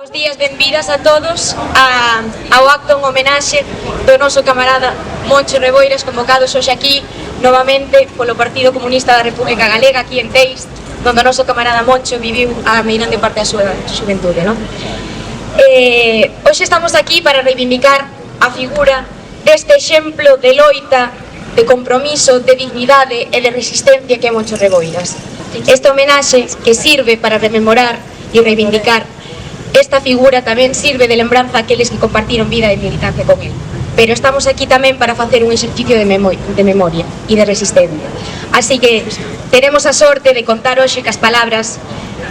Bos días, benvidas a todos ao acto en homenaxe do noso camarada Moncho Reboiras, convocados hoxe aquí novamente polo Partido Comunista da República Galega, aquí en Teis, donde o noso camarada Moncho viviu a meirande parte da súa xuventude, non? Hoxe estamos aquí para reivindicar a figura deste exemplo de loita, de compromiso, de dignidade e de resistencia que é Moncho Reboiras. Esta homenaxe que sirve para rememorar e reivindicar esta figura tamén sirve de lembranza a aqueles que compartiron vida e militancia con él. Pero estamos aquí tamén para facer un exercicio de memoria e de resistencia. Así que teremos a sorte de contar hoxe cas palabras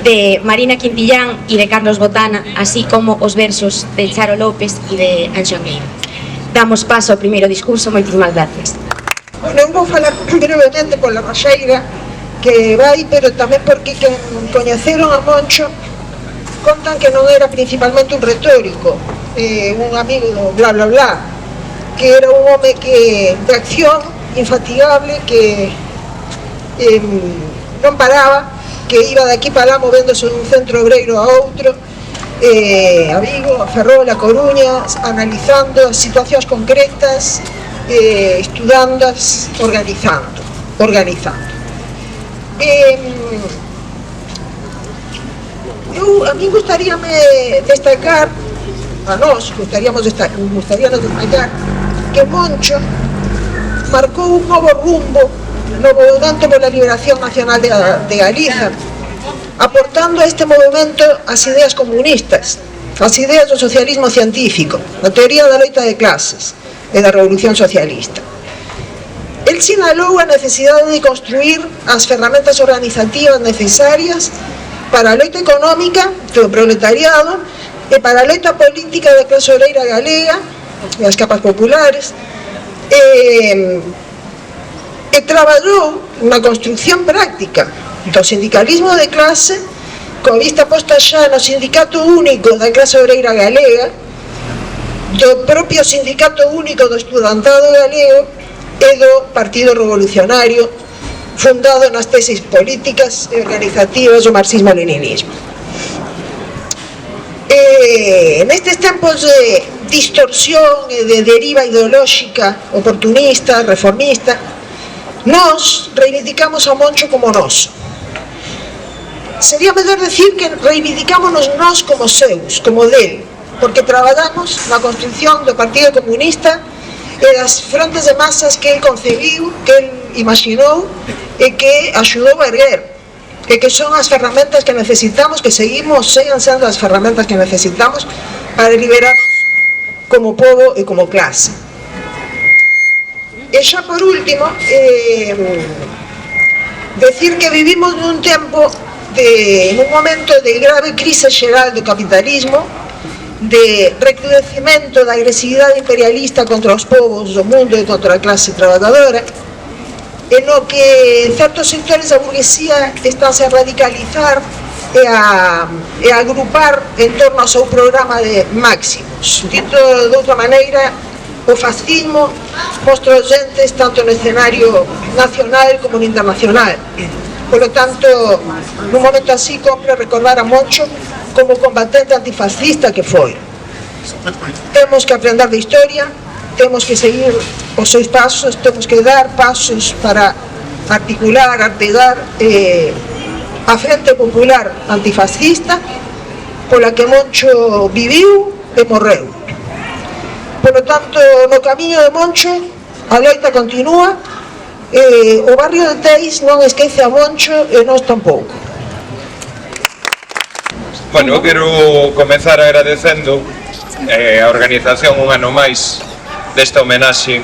de Marina Quintillán e de Carlos Botana, así como os versos de Charo López e de Anxo Angueira. Damos paso ao primeiro discurso, moitísimas gracias. Non vou falar brevemente pola raxeira que vai, pero tamén porque quen coñeceron a Moncho contan que non era principalmente un retórico, un amigo do bla bla bla, que era un home de acción infatigable, que non paraba, que iba de aquí para lá movéndose dun centro obreiro a outro, a Vigo, a Ferrol, a Coruña, analizando as situacións concretas, estudándoas, organizando. A mí gustaríame destacar, nos gustaríamos destacar que Moncho marcou un novo rumbo no movimento pola liberación nacional de Galiza, aportando a este movimento as ideas comunistas, as ideas do socialismo científico, a teoría da loita de clases e da revolución socialista. El sinalou a necesidade de construir as ferramentas organizativas necesarias para a loita económica do proletariado e para a loita política da clase obreira galega e as capas populares, e traballou na construcción práctica do sindicalismo de clase con vista posta xa no sindicato único da clase obreira galega, do propio sindicato único do estudantado galego e do Partido Revolucionario, fundado nas tesis políticas e organizativas do marxismo-leninismo. Nestes tempos de distorsión e de deriva ideolóxica, oportunista, reformista, nós reivindicamos a Moncho como noso. Sería mellor decir que reivindicámonos nós como seus, como del, porque traballamos na construcción do Partido Comunista e das frontes de masas que el concebiu, que el imaginou e que axudou a erguer, e que son as ferramentas que necesitamos, que seguimos, sean sendo as ferramentas que necesitamos para liberarnos como pobo e como clase. E xa por último, decir que vivimos nun tempo, nun momento de grave crise xeral do capitalismo, de recrudecimento da agresividade imperialista contra os povos do mundo e contra a clase trabajadora, en lo que certos sectores da burguesía estánse a radicalizar e a agrupar en torno ao seu programa de máximos. Dito de outra maneira, o fascismo mostra os entes tanto no escenario nacional como no internacional. Por lo tanto, nun momento así, compre recordar a Moncho como combatente antifascista que foi. Temos que aprender de historia, temos que seguir os seus pasos, temos que dar pasos para articular, artegar a Frente Popular Antifascista pola que Moncho viviu e morreu. Por lo tanto, no camiño de Moncho a loita continúa, o barrio de Teis non esquece a Moncho e nós tampouco. Bueno, eu quero comezar agradecendo a organización un ano máis desta homenaxe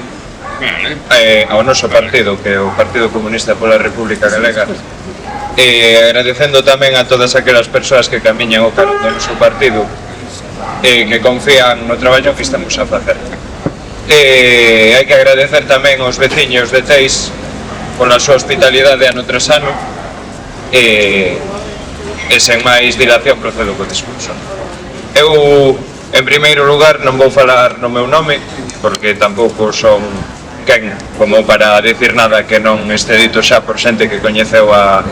ao noso partido, que é o Partido Comunista pola República Galega, e agradecendo tamén a todas aquelas persoas que camiñan o carón do noso partido e que confían no traballo que estamos a facer. Hai que agradecer tamén aos veciños de Teis pola súa hospitalidade ano tras ano, e sen máis dilación procedo co discurso. Eu, en primeiro lugar, non vou falar no meu nome, porque tampouco son quen como para decir nada que non este dito xa por xente que coñeceu a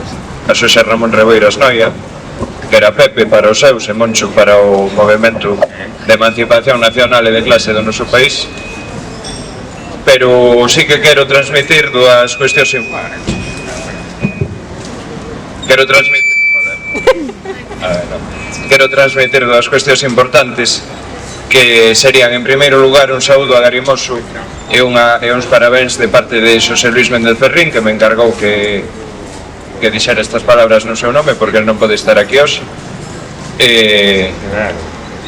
Xosé Ramón Reboiras Noia, que era Pepe para os seus e Moncho para o movimento de emancipación nacional e de clase do noso país, pero sí que quero transmitir dúas cuestións quero transmitir dúas cuestións importantes, que serían, en primeiro lugar, un saúdo agarimoso e uns parabéns de parte de Xosé Luis Méndez Ferrín, que me encargou que dixera estas palabras no seu nome, porque ele non pode estar aquí hoxe. E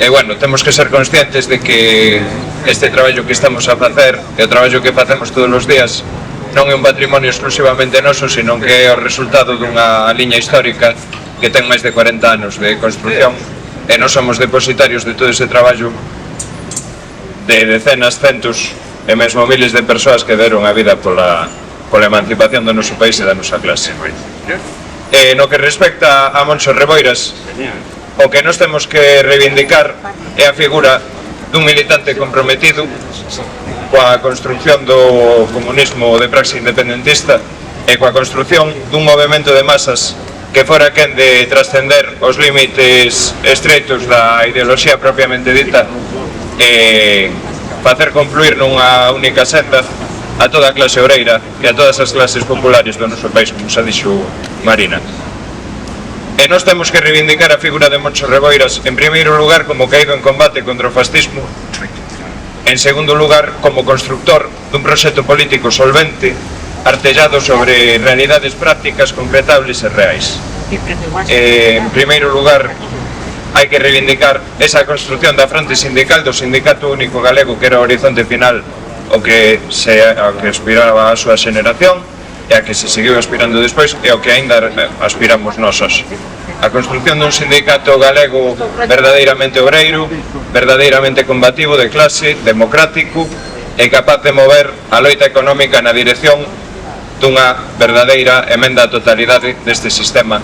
bueno, temos que ser conscientes de que este traballo que estamos a facer e o traballo que facemos todos os días non é un patrimonio exclusivamente noso, sino que é o resultado dunha liña histórica que ten máis de 40 anos de construción, e nós somos depositarios de todo ese traballo de decenas, centos e mesmo miles de persoas que deron a vida pola emancipación do noso país e da nosa clase. No que respecta a Moncho Reboiras, o que nós temos que reivindicar é a figura dun militante comprometido coa construcción do comunismo de praxe independentista e coa construción dun movimento de masas que fora quen de trascender os límites estreitos da ideoloxía propiamente dita e facer confluir nunha única senda a toda a clase obreira e a todas as clases populares do noso país, como xa dixo Marina. E nós temos que reivindicar a figura de Moncho Reboiras, en primeiro lugar, como caído en combate contra o fascismo, en segundo lugar, como constructor dun proxecto político solvente, artellado sobre realidades prácticas, concretables e reais. En primeiro lugar, hai que reivindicar esa construción da fronte sindical do Sindicato Único Galego, que era o horizonte final ao que aspiraba a súa xeneración e a que se seguiu aspirando despois e ao que aínda aspiramos nós hoxe. A construción dun sindicato galego verdadeiramente obreiro, verdadeiramente combativo, de clase, democrático e capaz de mover a loita económica na dirección dunha verdadeira emenda á totalidade deste sistema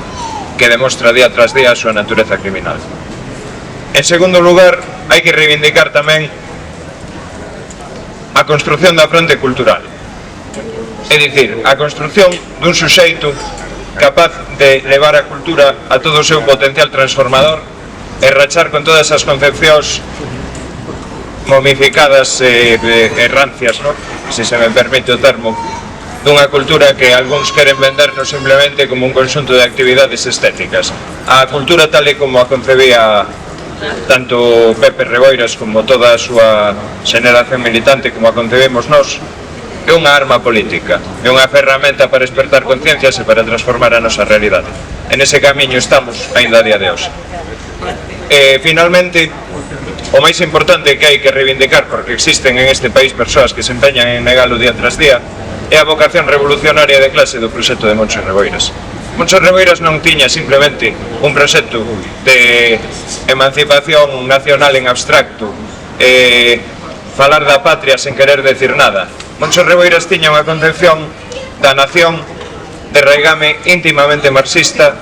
que demostra día tras día a súa natureza criminal. En segundo lugar, hai que reivindicar tamén a construción da fronte cultural, é dicir, a construción dun suxeito capaz de levar a cultura a todo o seu potencial transformador e rachar con todas as concepcións momificadas e rancias, se se me permite o termo, dunha cultura que algúns queren vendernos simplemente como un conxunto de actividades estéticas. A cultura tal e como a concebía tanto Pepe Reboiras como toda a súa xeneración militante, como a concebemos nós, é unha arma política, é unha ferramenta para despertar conciencias e para transformar a nosa realidade. En ese camiño estamos aínda a día de hoxe. Finalmente, o máis importante que hai que reivindicar, porque existen en este país persoas que se empeñan en negalo día tras día, é a vocación revolucionaria de clase do proxecto de Moncho Reboiras. Moncho Reboiras non tiña simplemente un proxecto de emancipación nacional en abstracto, falar da patria sen querer decir nada. Moncho Reboiras tiña unha concepción da nación de raigame íntimamente marxista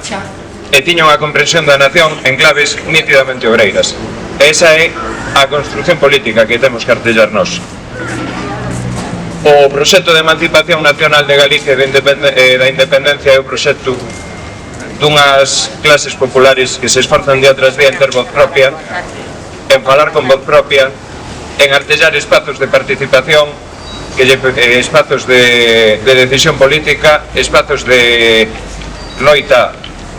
e tiña unha comprensión da nación en claves nítidamente obreiras. Esa é a construción política que temos que artellar nós. O proxecto de emancipación nacional de Galicia e da independencia é o proxecto dunhas clases populares que se esforzan día tras día en ter voz propia, en falar con voz propia, en artellar espazos de participación, espazos de decisión política, espazos de loita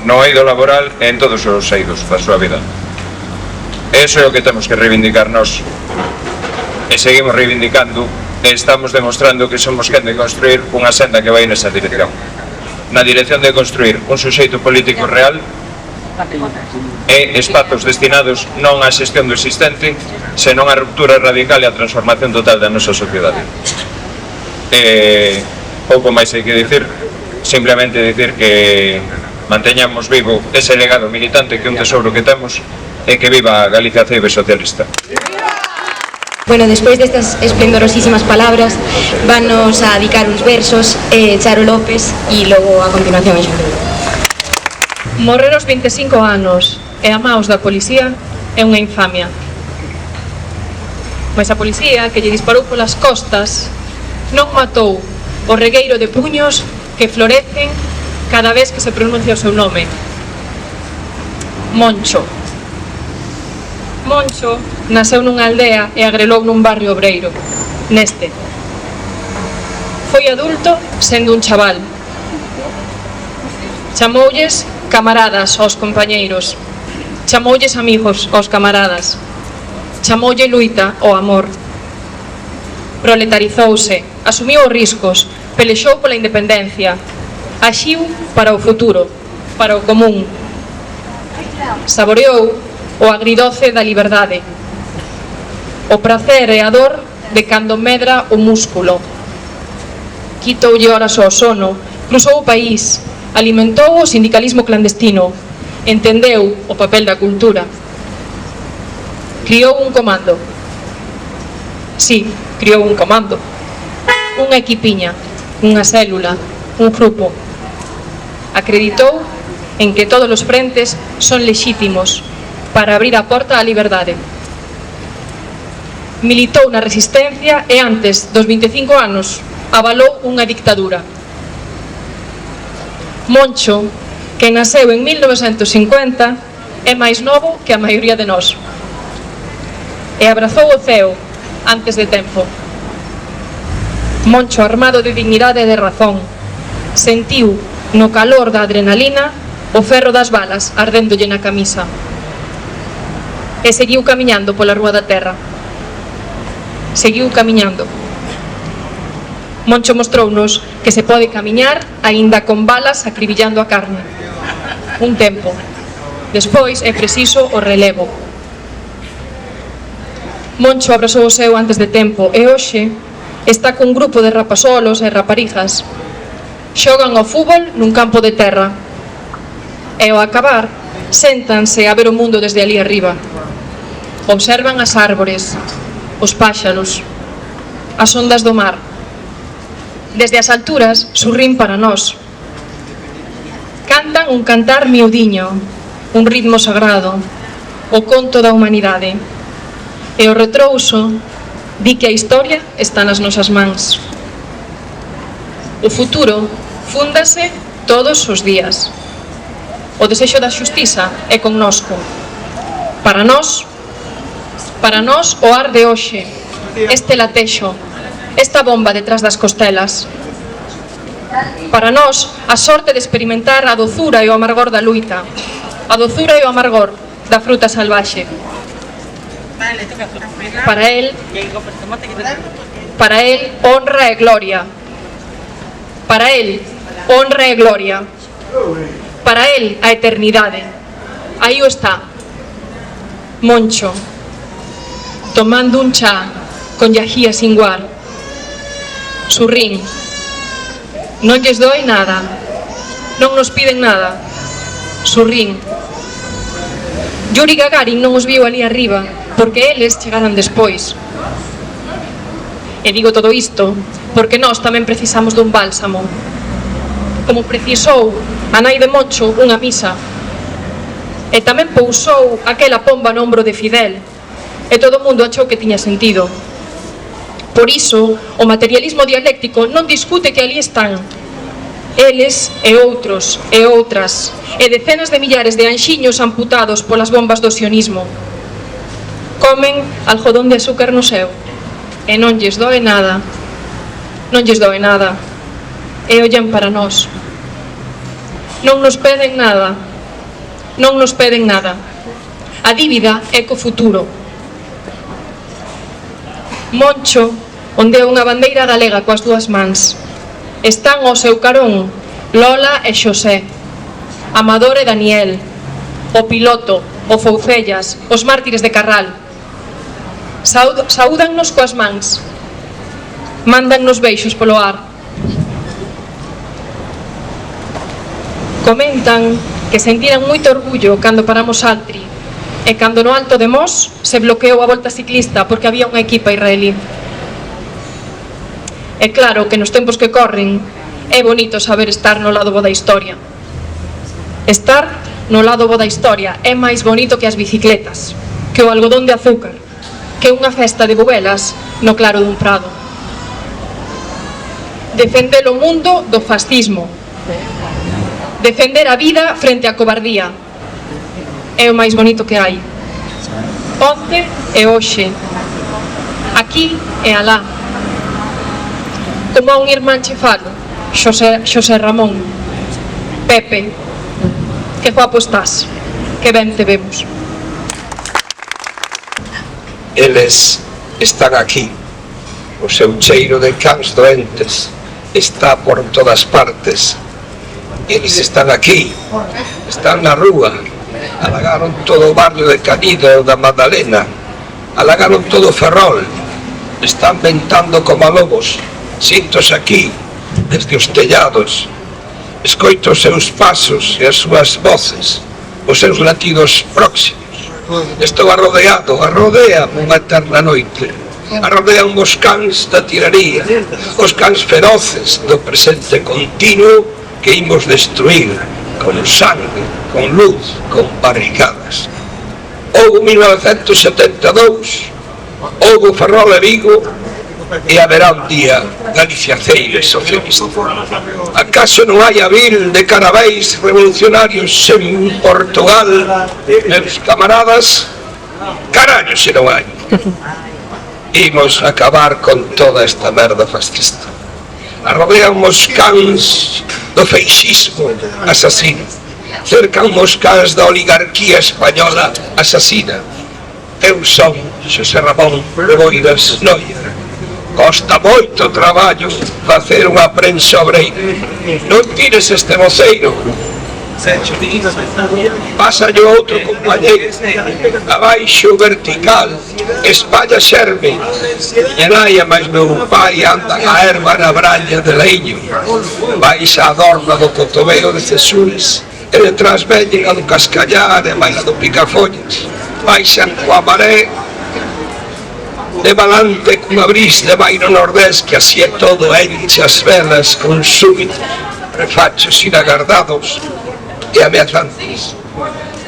no eido laboral e en todos os eidos da súa vida. Eso é o que temos que reivindicar nós, e seguimos reivindicando, e estamos demostrando que somos quen de construir unha senda que vai nesa dirección, na dirección de construir un suxeito político real e espazos destinados non á xestión do existente, senón á ruptura radical e á transformación total da nosa sociedade. Pouco máis hai que dicir, simplemente dicir que manteñamos vivo ese legado militante que é un tesouro que temos, e que viva a Galicia ceibe socialista. Bueno, despois destas esplendorosísimas palabras, vanos a dedicar uns versos Charo López e logo a continuación en Xunto. Morrer aos 25 anos e a maus da policía é unha infamia. Mas a policía que lle disparou polas costas non matou o regueiro de puños que florecen cada vez que se pronuncia o seu nome. Moncho. Moncho nasceu nunha aldea e agrelou nun barrio obreiro, neste. Foi adulto sendo un chaval. Chamoulles camaradas aos compañeiros, chamoulles amigos aos camaradas, chamoulle luita ao amor. Proletarizouse, asumiu os riscos, pelexou pola independencia, axiu para o futuro, para o común. Saboreou o agridoce da liberdade, o prazer e a dor de cando medra o músculo. Quitoulle horas ao sono, cruzou o país, alimentou o sindicalismo clandestino, entendeu o papel da cultura. Criou un comando. Sí, criou un comando. Unha equipiña, unha célula, un grupo. Acreditou en que todos os frentes son lexítimos para abrir a porta á liberdade. Militou na resistencia e antes dos 25 anos avalou unha dictadura. Moncho, que nasceu en 1950, é máis novo que a maioría de nós. E abrazou o ceo antes de tempo. Moncho, armado de dignidade e de razón, sentiu no calor da adrenalina o ferro das balas ardéndolle na camisa. E seguiu camiñando pola rúa da terra. Seguiu camiñando. Moncho mostrounos que se pode camiñar aínda con balas acribillando a carne. Un tempo. Despois é preciso o relevo. Moncho abrazou o seu antes de tempo e hoxe está cun grupo de rapasolos e raparijas. Xogan ao fútbol nun campo de terra. E ao acabar, séntanse a ver o mundo desde ali arriba. Observan as árbores, os páxaros, as ondas do mar. Desde as alturas, sorrín para nós. Cantan un cantar miudiño, un ritmo sagrado, o conto da humanidade. E o retrouso di que a historia está nas nosas mans. O futuro fúndase todos os días. O desexo da xustiza é connosco. Para nós o ar de hoxe, este latexo, esta bomba detrás das costelas. Para nós, a sorte de experimentar a dozura e o amargor da luita, a dozura e o amargor da fruta salvaxe. Para él, honra e gloria. Para él, honra e gloria. Para él, a eternidade. Aí o está, Moncho, tomando un chá con Yajía Singuar. Surrín. Non lles doi nada. Non nos piden nada. Surrín. Yuri Gagarin non os viu ali arriba, porque eles chegaran despois. E digo todo isto porque nós tamén precisamos dun bálsamo, como precisou a nai de Moncho unha misa, e tamén pousou aquela pomba no ombro de Fidel, e todo o mundo achou que tiña sentido. Por iso, o materialismo dialéctico non discute que ali están eles e outros e outras, e decenas de millares de anxiños amputados polas bombas do sionismo. Comen algodón de azúcar no seu e non lles doe nada. Non lles doe nada. E ollan para nós. Non nos peden nada. Non nos peden nada. A dívida é co futuro. Moncho ondea unha bandeira galega coas dúas mans. Están ao seu carón Lola e Xosé, Amador e Daniel, o piloto, o Foucellas, os mártires de Carral. Saúdannos coas mans, mándannos beixos polo ar. Comentan que sentiran moito orgullo cando paramos Altri e cando no Alto de Mos se bloqueou a volta ciclista porque había unha equipa israelí. É claro que nos tempos que corren é bonito saber estar no lado bo da historia. Estar no lado bo da historia é máis bonito que as bicicletas, que o algodón de azúcar, que unha festa de bubelas no claro dun prado. Defender o mundo do fascismo, defender a vida frente á cobardía, é o máis bonito que hai. Onte e hoxe, aquí e alá. Como a un irmán che falo, Xosé Ramón, Pepe, que guapo estás, que ben te vemos. Eles están aquí, o seu cheiro de cans doentes está por todas partes. Eles están aquí, están na rúa, alagaron todo o barrio de Canido da Magdalena, alagaron todo Ferrol, están ventando como lobos. Sintos aquí, desde os tellados, escoito os seus pasos e as súas voces, os seus latidos próximos. Estou arrodea unha eterna noite, arrodean os cans da tiraría, os cans feroces do presente continuo que imos destruir con sangue, con luz, con barricadas. Houbo 1972, houbo Ferrol e Vigo, e haberá un día Galicia ceira e socialista. Acaso non hai abril de carabéis revolucionarios en Portugal, meus camaradas? Carallo se non hai. Imos acabar con toda esta merda fascista. Arrodean os cans do feixismo asasino, cercan os cans da oligarquía española asasina. Eu son Xosé Ramón Reboiras Noia. Costa moito traballo facer unha prensa obreira. Non tires este voceiro, pásalle outro compañeiro. Abaixo vertical, España xerme. Miña nai e máis meu pai andan a erva na braña de leiño. Baixa a dorna do Cotobeo de Cesures, e detrás veñen a do Cascallar e máis a do Picafollas. Baixan coa maré, de balante cunha bris de vai no nordés que así é todo enche as velas con súbito refachos inagardados e ameazantes.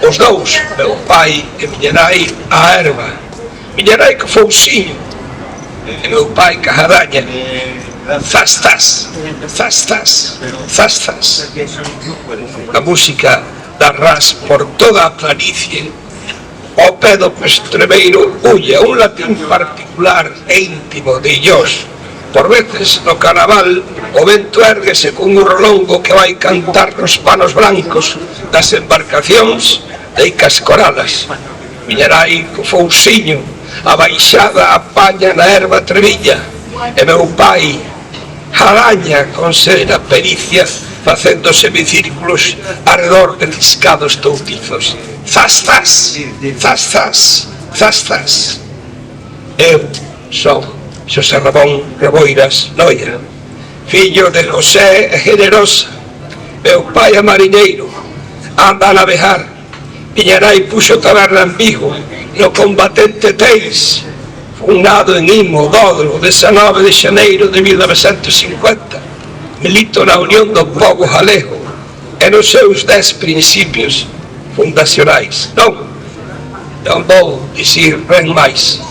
Os dous, meu pai e miña nai, a erva. Miña nai co fousiño e meu pai ca jadaña. Zastas, zastas, zastas. A música da ras por toda a planicie. O pé do Pestremeiro huye un latín particular e íntimo de Illós. Por veces no carnaval o vento érguese cun urlongo que vai cantar nos panos blancos das embarcacións de Cascoralas. Miña nai co fousiño a baixada apaña na erva trevilla e meu pai jalaña con serena pericia facendo semicírculos arredor de riscados toutizos. Zastas, zastas, zastas. Eu son Xosé Ramón Reboiras Noia, fillo de José e Generosa. Meu pai é mariñeiro, anda a navegar. Miña nai puxo taberna en Vigo, no combatente Teis, fundado en Imo, Dodro, 19 de xaneiro de 1950. Milito na Unión do Pobo Galego e nos seus 10 principios fundacionais. Non vou dicir ben máis.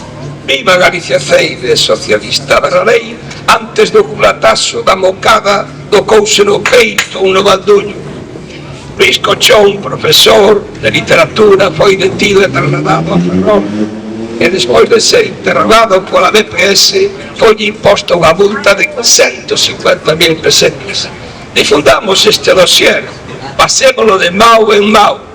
Viva Galicia ceire socialista da lei antes do culatazo da mocada do couse no peito ou no balduño. Luis Cochón, profesor de literatura, foi detido e trasladado a Ferrol e despois de ser interrogado pola DPS foi imposta unha multa de 150.000 pesetas. Difundamos este dossier, pasémolo de mau en mau.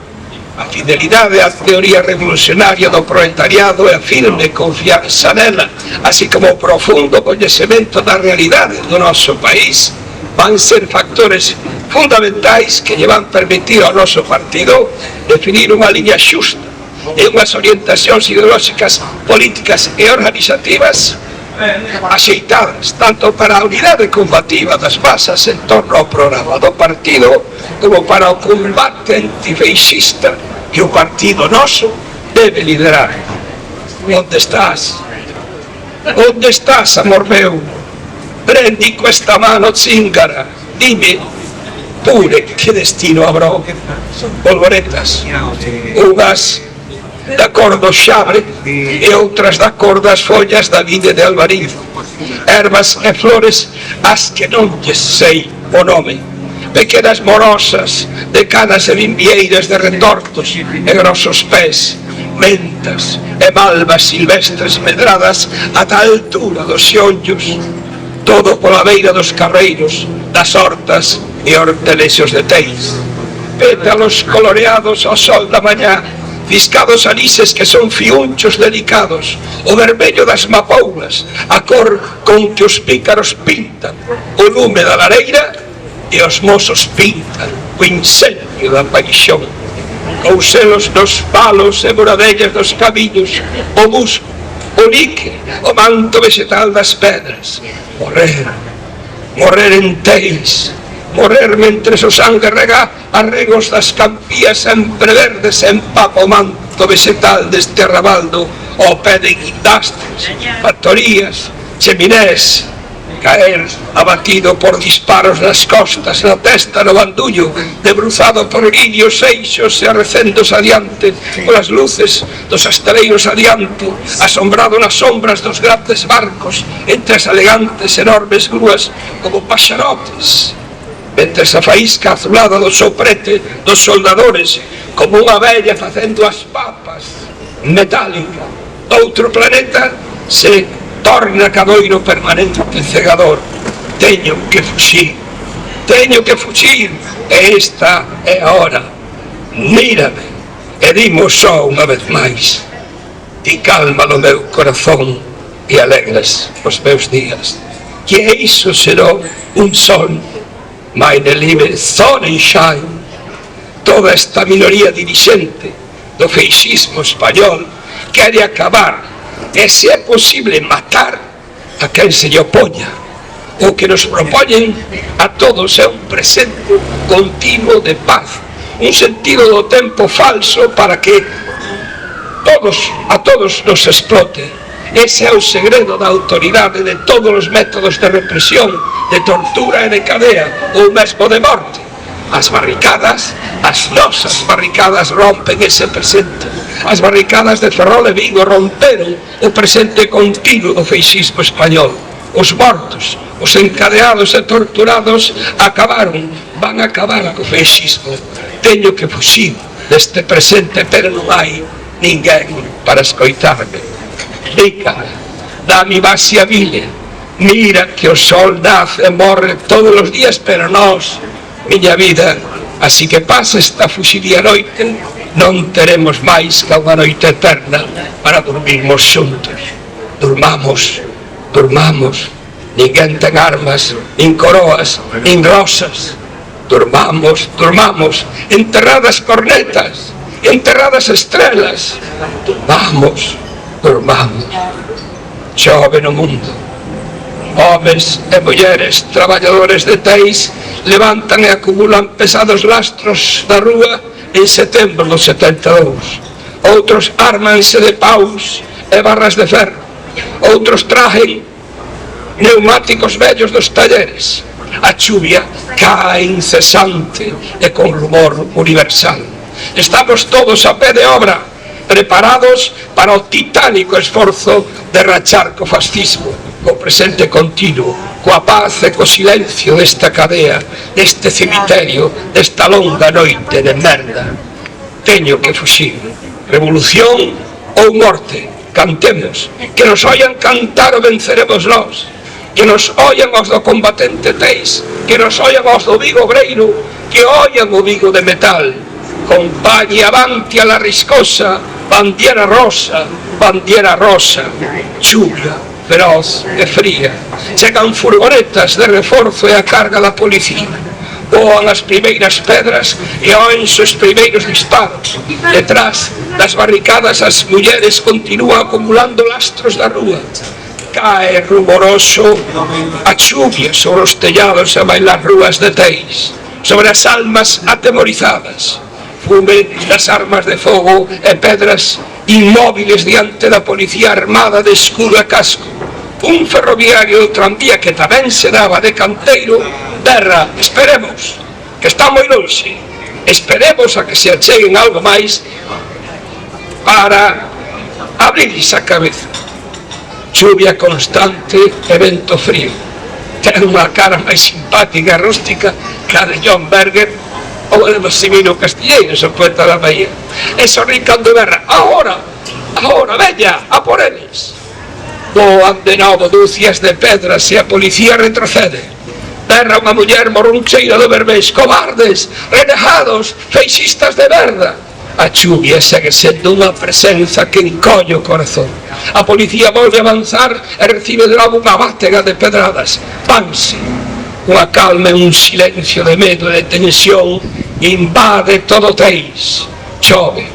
A fidelidade á teoría revolucionaria do proletariado e a firme confianza nela, así como o profundo coñecemento da realidade do noso país, van ser factores fundamentais que lle van permitir ao noso partido definir unha liña xusta e unhas orientacións ideolóxicas, políticas e organizativas axeitadas tanto para a unidade combativa das masas en torno ao programa do partido como para o combate antifeixista que o partido noso debe liderar. Onde estás? Onde estás, amor meu? Prendi questa mano zingara, dime pure que destino abró. Polvoretas, unhas da cor do xabre e outras da cor das follas da vide de Alvarizo, ervas e flores as que non lles sei o nome. pequenas morosas de canas e bimbieiras de retortos e grosos pés, mentas e malvas silvestres medradas ata a altura dos xeonllos, todo pola beira dos carreiros, das hortas e hortelexos de Teis. Pétalos coloreados ao sol da mañá, fiscados alises que son fiunchos delicados, o vermello das mapoulas, a cor con que os pícaros pintan o lume da lareira e os mozos pintan o incendio da paixón. Couselos nos palos e moradellas dos camiños, o musgo, o nique, o manto vegetal das pedras. Morrer en Teis, morrer mentre o sangue rega arregos das campías sempre verdes en papa o manto vegetal deste arrabaldo ao pé de guindastres, factorías, cheminés, caer abatido por disparos nas costas, na testa, no bandullo, debruzado por lirios, eixos e arrecendos adiante, polas luces dos astaleiros adiante, asombrado nas sombras dos grandes barcos, entre as elegantes enormes grúas como paxarotes, mentre a faísca azulada do soprete dos soldadores, como unha vella facendo as papas metálica doutro planeta, se torna cadoiro permanente cegador. Teño que fuxir, e esta é a hora. Mírame e dimo só unha vez máis, ti calma no meu corazón e alegras os meus días, que iso será un sol. Meine liebe Sonnenschein, toda esta minoría dirixente do feixismo español quere acabar e, se é posible, matar a quen se lle opoña. O que nos propoñen a todos é un presente continuo de paz, un sentido do tempo falso para que a todos nos explote. Ese é o segredo da autoridade de todos os métodos de represión, de tortura e de cadea, ou mesmo de morte. As barricadas, as nosas barricadas, rompen ese presente. As barricadas de Ferrol e Vigo romperon o presente continuo do feixismo español. Os mortos, os encadeados e torturados van a acabar co feixismo. Teño que fuxir deste presente, pero non hai ninguén para escoitarme. Rica, dame base a vile, mira que o sol nace e morre todos os días, pero nós, miña vida, así que pasa esta fuxidía noite, non teremos máis que unha noite eterna para dormirmos xuntos. Durmamos, ninguén ten armas, nin coroas, nin rosas. Durmamos, enterradas cornetas, enterradas estrelas. Durmamos. Chove no mundo. Homes e mulleres, traballadores de Teis, levantan e acumulan pesados lastros da rúa en setembro do 72. Outros ármanse de paus e barras de ferro. Outros trajen neumáticos vellos dos talleres. A chuvia cae incesante e con rumor universal. Estamos todos a pé de obra, preparados para o titánico esforzo de rachar co fascismo, co presente continuo, coa paz e co silencio desta cadea, deste cemiterio, desta longa noite de merda. Teño que fuxir. Revolución ou morte, cantemos, que nos oian cantar o venceremos nós, que nos oian os do combatente Teis, que nos oian os do Vigo Obreiro, que oian o Vigo de metal. Compañi avanti a la riscosa, bandiera rosa, chuvia feroz e fría. Chegan furgonetas de reforzo e a carga da policía. Voan as primeiras pedras e oense os primeiros disparos. Detrás das barricadas as mulleres continúan acumulando lastros da rúa. Cae rumoroso a chuvia sobre os tellados e bailas rúas de Teis, sobre as almas atemorizadas. Fume das armas de fogo e pedras inmóviles diante da policía armada de escudo e casco. Un ferroviario do tranvía que tamén se daba de canteiro berra: esperemos, que está moi lonxe, esperemos a que se acheguen algo máis para abrirles a cabeza. Chuvia constante e vento frío. Ten unha cara máis simpática e rústica ca de John Berger ou de Maximino Castilleros, o poeta da Bahía. E sorrí cando berra, ahora, veña, a por eles. Voan de novo dúcias de pedras e a policía retrocede. Berra unha muller morruncheira do Berbés, cobardes, renegados, feixistas de merda. A chuvia segue sendo unha presenza que encolle o corazón. A policía volve a avanzar e recibe de novo unha bátega de pedradas. Vanse. Unha calma e un silencio de medo e de tensión invade todo o Teis. Chove.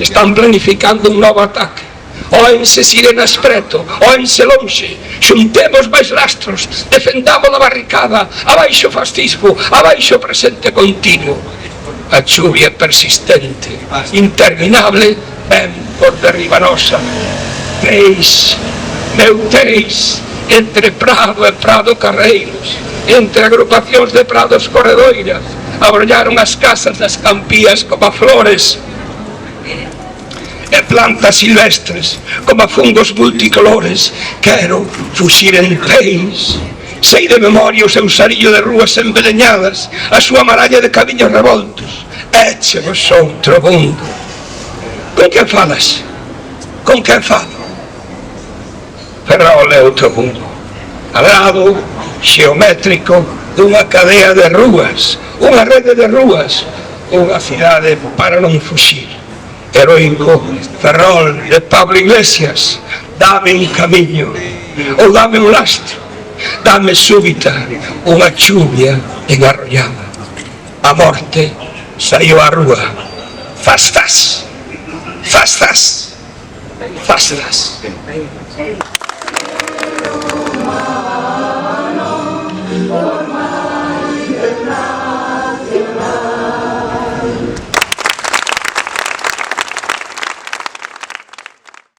Están planificando un novo ataque. Óense sirenas preto, óense lonxe, xuntemos máis lastros, defendamos a barricada, abaixo o fascismo, abaixo o presente continuo. A chuvia persistente, interminable, ven por derriba nosa. Teis, meu Teis, entre prado e prado carreiros, entre agrupacións de prados corredoiras, abrollaron as casas das campías como flores e plantas silvestres, como fungos multicolores. Quero fuxir en Teis. Sei de memoria o seu sarillo de rúas enveleñadas, a súa maralla de camiños revoltos. Échevos outro mundo. Con quen falas? Con quen falo? Ferrol é outro mundo, alado, xeométrico, dunha cadea de rúas, unha rede de rúas, unha cidade para non fuxir. Heroico Ferrol de Pablo Iglesias, dame un camiño, ou dame un lastro, dame súbita unha chuvia engarrollada. A morte saiu á rúa. Fastas, fastas, fastas.